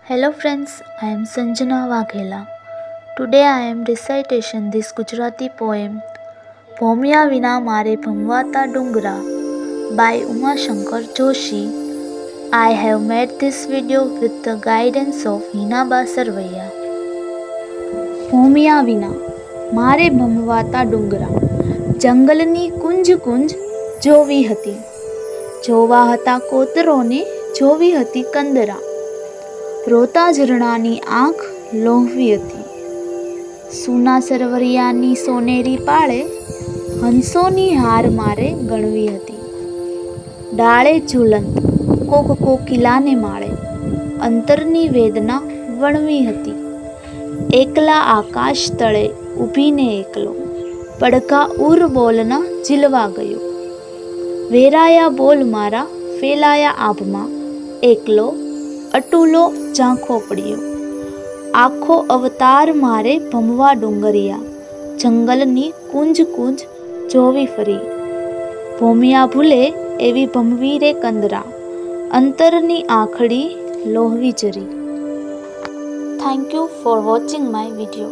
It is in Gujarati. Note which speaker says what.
Speaker 1: Hello friends, I am Sanjana Waghela. Today I am recitation this Gujarati poem ભોમિયા વિના મારે ભમવાતા ડુંગરા by Uma Shankar Joshi. I have made this video with the guidance of Hinaba Sarvaiya. ભોમિયા વિના મારે ભમવાતા ડુંગરા જંગલની કુંજ કુંજ જોવી હતી, જોવા હતા કોતરોને, જોવી હતી કંદરા, રોતા ઝરણાની આંખ લોહવી હતી, સુના સરવરિયાની સોનેરી પાળે હંસોની હાર મારે ગણવી હતી, ડાળે ઝૂલંત કોક કોકિલાને માળે અંતરની વેદના વણવી હતી, એકલા આકાશ તળે ઊભીને એકલો પડઘા ઉર બોલના ઝીલવા ગયો, વેરાયા બોલ મારા ફેલાયા આભમાં એકલો અટુલો ઝાંખો પડ્યો, આખો અવતાર મારે ભમવા ડુંગરિયા જંગલની કુંજ કુંજ જોવી ફરી, ભોમિયા ભૂલે એવી ભમવી રે કંદરા અંતરની આંખડી લોહવી જરી. Thank you for watching my video.